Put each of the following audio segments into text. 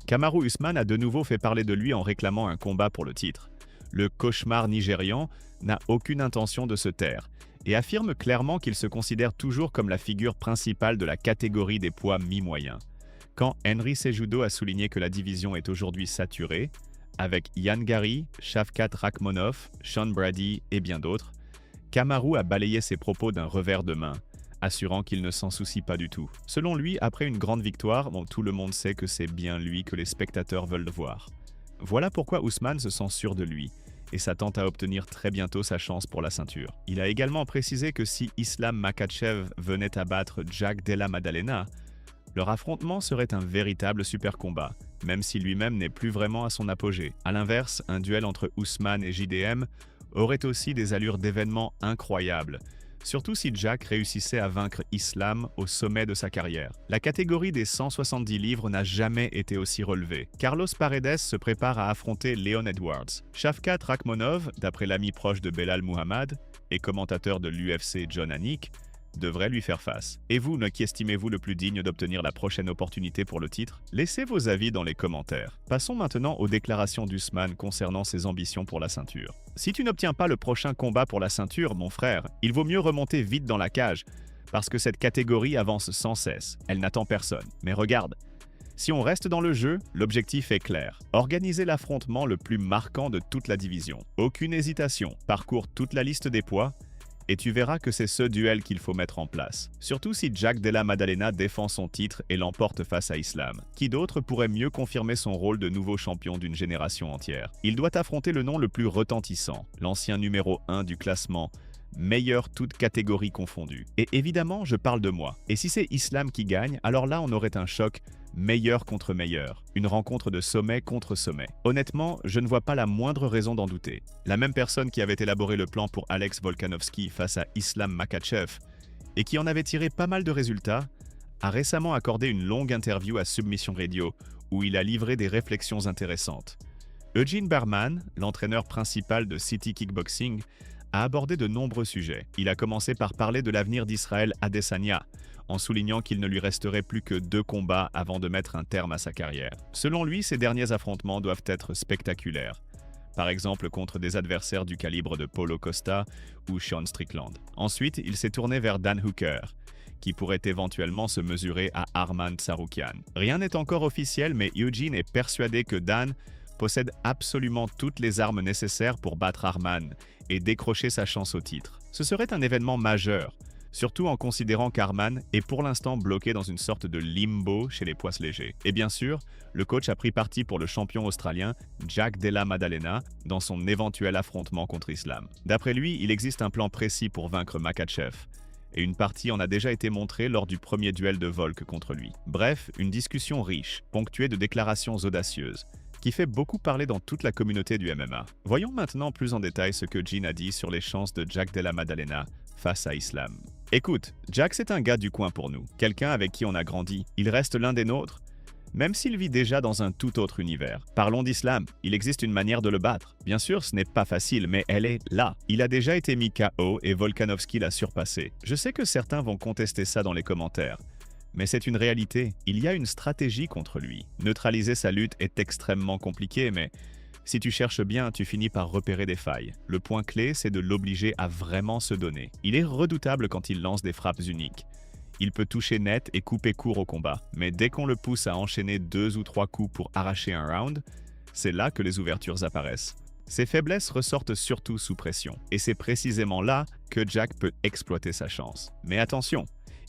Kamaru Usman a de nouveau fait parler de lui en réclamant un combat pour le titre. Le cauchemar nigérian n'a aucune intention de se taire et affirme clairement qu'il se considère toujours comme la figure principale de la catégorie des poids mi-moyens. Quand Henry Cejudo a souligné que la division est aujourd'hui saturée, avec Ian Gary, Shavkat Rakhmonov, Sean Brady et bien d'autres, Kamaru a balayé ses propos d'un revers de main, assurant qu'il ne s'en soucie pas du tout. Selon lui, après une grande victoire, tout le monde sait que c'est bien lui que les spectateurs veulent voir. Voilà pourquoi Usman se sent sûr de lui et s'attend à obtenir très bientôt sa chance pour la ceinture. Il a également précisé que si Islam Makhachev venait à battre Jack Della Maddalena, leur affrontement serait un véritable super combat, même si lui-même n'est plus vraiment à son apogée. A l'inverse, un duel entre Usman et JDM aurait aussi des allures d'événements incroyables, surtout si Jack réussissait à vaincre Islam au sommet de sa carrière. La catégorie des 170 livres n'a jamais été aussi relevée. Carlos Paredes se prépare à affronter Leon Edwards. Shavkat Rakhmonov, d'après l'ami proche de Belal Muhammad et commentateur de l'UFC John Anik, devrait lui faire face. Et vous, qui estimez-vous le plus digne d'obtenir la prochaine opportunité pour le titre? Laissez vos avis dans les commentaires. Passons maintenant aux déclarations d'Usman concernant ses ambitions pour la ceinture. Si tu n'obtiens pas le prochain combat pour la ceinture, mon frère, il vaut mieux remonter vite dans la cage, parce que cette catégorie avance sans cesse. Elle n'attend personne. Mais regarde, si on reste dans le jeu, l'objectif est clair. Organiser l'affrontement le plus marquant de toute la division. Aucune hésitation. Parcours toute la liste des poids, et tu verras que c'est ce duel qu'il faut mettre en place. Surtout si Jack Della Maddalena défend son titre et l'emporte face à Islam. Qui d'autre pourrait mieux confirmer son rôle de nouveau champion d'une génération entière? Il doit affronter le nom le plus retentissant, l'ancien numéro 1 du classement, meilleur toute catégorie confondue. Et évidemment, je parle de moi. Et si c'est Islam qui gagne, alors là on aurait un choc meilleur contre meilleur, une rencontre de sommet contre sommet. Honnêtement, je ne vois pas la moindre raison d'en douter. La même personne qui avait élaboré le plan pour Alex Volkanovski face à Islam Makhachev et qui en avait tiré pas mal de résultats, a récemment accordé une longue interview à Submission Radio où il a livré des réflexions intéressantes. Eugene Berman, l'entraîneur principal de City Kickboxing, a abordé de nombreux sujets. Il a commencé par parler de l'avenir d'Israël Adesanya, en soulignant qu'il ne lui resterait plus que 2 combats avant de mettre un terme à sa carrière. Selon lui, ces derniers affrontements doivent être spectaculaires, par exemple contre des adversaires du calibre de Paulo Costa ou Sean Strickland. Ensuite, il s'est tourné vers Dan Hooker, qui pourrait éventuellement se mesurer à Arman Tsarukyan. Rien n'est encore officiel, mais Eugene est persuadé que Dan possède absolument toutes les armes nécessaires pour battre Arman et décrocher sa chance au titre. Ce serait un événement majeur, surtout en considérant qu'Arman est pour l'instant bloqué dans une sorte de limbo chez les poids légers. Et bien sûr, le coach a pris parti pour le champion australien Jack Della Maddalena dans son éventuel affrontement contre Islam. D'après lui, il existe un plan précis pour vaincre Makhachev, et une partie en a déjà été montrée lors du premier duel de Volk contre lui. Bref, une discussion riche, ponctuée de déclarations audacieuses, qui fait beaucoup parler dans toute la communauté du MMA. Voyons maintenant plus en détail ce que Gene a dit sur les chances de Jack Della Maddalena face à Islam. Écoute, Jack c'est un gars du coin pour nous, quelqu'un avec qui on a grandi. Il reste l'un des nôtres, même s'il vit déjà dans un tout autre univers. Parlons d'Islam, il existe une manière de le battre. Bien sûr, ce n'est pas facile, mais elle est là. Il a déjà été mis KO et Volkanovski l'a surpassé. Je sais que certains vont contester ça dans les commentaires, mais c'est une réalité, il y a une stratégie contre lui. Neutraliser sa lutte est extrêmement compliqué, mais si tu cherches bien, tu finis par repérer des failles. Le point clé, c'est de l'obliger à vraiment se donner. Il est redoutable quand il lance des frappes uniques. Il peut toucher net et couper court au combat, mais dès qu'on le pousse à enchaîner 2 ou 3 coups pour arracher un round, c'est là que les ouvertures apparaissent. Ses faiblesses ressortent surtout sous pression, et c'est précisément là que Jack peut exploiter sa chance. Mais attention!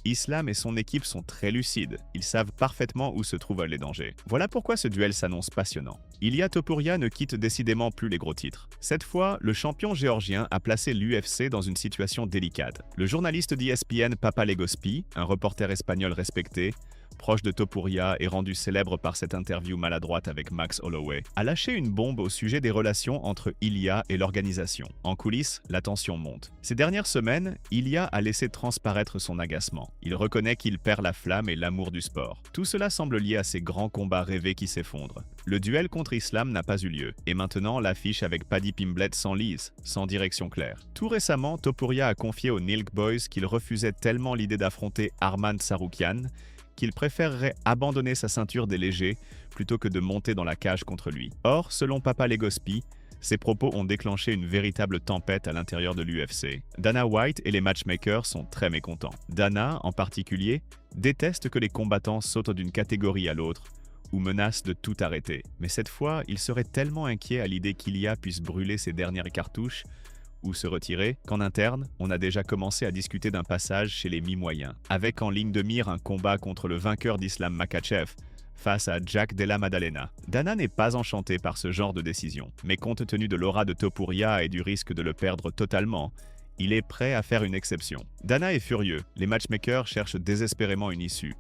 Islam et son équipe sont très lucides, ils savent parfaitement où se trouvent les dangers. Voilà pourquoi ce duel s'annonce passionnant. Ilia Topuria ne quitte décidément plus les gros titres. Cette fois, le champion géorgien a placé l'UFC dans une situation délicate. Le journaliste d'ESPN Papa Legospi, un reporter espagnol respecté, proche de Topuria et rendu célèbre par cette interview maladroite avec Max Holloway, a lâché une bombe au sujet des relations entre Ilia et l'organisation. En coulisses, la tension monte. Ces dernières semaines, Ilia a laissé transparaître son agacement. Il reconnaît qu'il perd la flamme et l'amour du sport. Tout cela semble lié à ces grands combats rêvés qui s'effondrent. Le duel contre Islam n'a pas eu lieu, et maintenant l'affiche avec Paddy Pimblett s'enlise, sans direction claire. Tout récemment, Topuria a confié aux Nilk Boys qu'il refusait tellement l'idée d'affronter Arman Tsarukyan qu'il préférerait abandonner sa ceinture des légers plutôt que de monter dans la cage contre lui. Or, selon Papa Legospi, ces propos ont déclenché une véritable tempête à l'intérieur de l'UFC. Dana White et les matchmakers sont très mécontents. Dana, en particulier, déteste que les combattants sautent d'une catégorie à l'autre ou menacent de tout arrêter. Mais cette fois, il serait tellement inquiet à l'idée qu'Ilia puisse brûler ses dernières cartouches ou se retirer, qu'en interne, on a déjà commencé à discuter d'un passage chez les mi-moyens, avec en ligne de mire un combat contre le vainqueur d'Islam Makhachev face à Jack Della Maddalena. Dana n'est pas enchanté par ce genre de décision, mais compte tenu de l'aura de Topuria et du risque de le perdre totalement, il est prêt à faire une exception. Dana est furieux, les matchmakers cherchent désespérément une issue,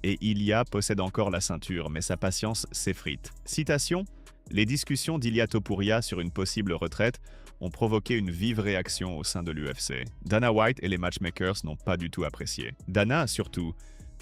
et Ilia possède encore la ceinture, mais sa patience s'effrite. Citation: « Les discussions d'Ilia Topuria sur une possible retraite ont provoqué une vive réaction au sein de l'UFC. Dana White et les matchmakers n'ont pas du tout apprécié. Dana, surtout,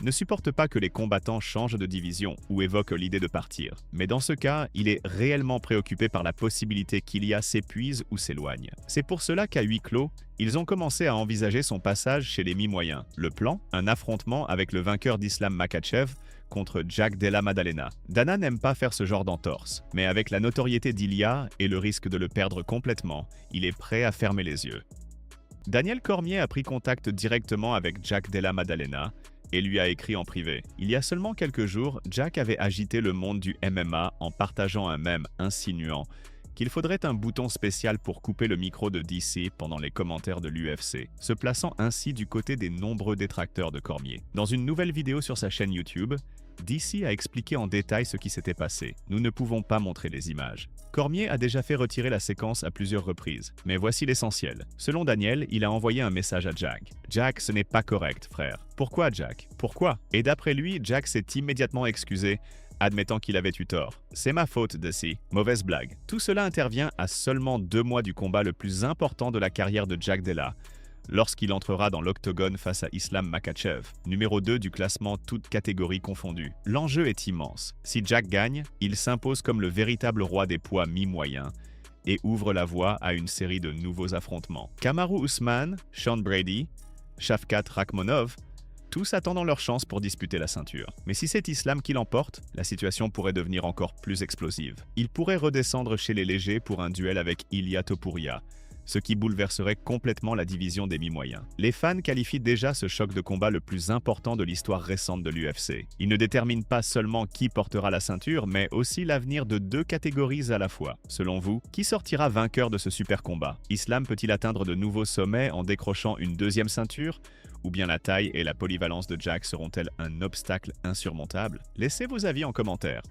ne supporte pas que les combattants changent de division ou évoquent l'idée de partir. Mais dans ce cas, il est réellement préoccupé par la possibilité qu'Ilia s'épuise ou s'éloigne. C'est pour cela qu'à huis clos, ils ont commencé à envisager son passage chez les mi-moyens. Le plan, un affrontement avec le vainqueur d'Islam Makhachev contre Jack Della Maddalena. Dana n'aime pas faire ce genre d'entorse, mais avec la notoriété d'Ilia et le risque de le perdre complètement, il est prêt à fermer les yeux. Daniel Cormier a pris contact directement avec Jack Della Maddalena et lui a écrit en privé. Il y a seulement quelques jours, Jack avait agité le monde du MMA en partageant un mème insinuant qu'il faudrait un bouton spécial pour couper le micro de DC pendant les commentaires de l'UFC, se plaçant ainsi du côté des nombreux détracteurs de Cormier. Dans une nouvelle vidéo sur sa chaîne YouTube, DC a expliqué en détail ce qui s'était passé. Nous ne pouvons pas montrer les images. Cormier a déjà fait retirer la séquence à plusieurs reprises, mais voici l'essentiel. Selon Daniel, il a envoyé un message à Jack. « Jack, ce n'est pas correct, frère. »« Pourquoi, Jack? Pourquoi ?» Et d'après lui, Jack s'est immédiatement excusé, admettant qu'il avait eu tort. « C'est ma faute, DC. Mauvaise blague. » Tout cela intervient à seulement 2 mois du combat le plus important de la carrière de Jack Della, lorsqu'il entrera dans l'octogone face à Islam Makhachev, numéro 2 du classement toutes catégories confondues. L'enjeu est immense. Si Jack gagne, il s'impose comme le véritable roi des poids mi-moyens et ouvre la voie à une série de nouveaux affrontements. Kamaru Usman, Sean Brady, Shavkat Rakhmonov, tous attendant leur chance pour disputer la ceinture. Mais si c'est Islam qui l'emporte, la situation pourrait devenir encore plus explosive. Il pourrait redescendre chez les légers pour un duel avec Ilia Topuria, ce qui bouleverserait complètement la division des mi-moyens. Les fans qualifient déjà ce choc de combat le plus important de l'histoire récente de l'UFC. Il ne détermine pas seulement qui portera la ceinture, mais aussi l'avenir de 2 catégories à la fois. Selon vous, qui sortira vainqueur de ce super combat? Islam peut-il atteindre de nouveaux sommets en décrochant une 2e ceinture? Ou bien la taille et la polyvalence de Jack seront-elles un obstacle insurmontable? Laissez vos avis en commentaire.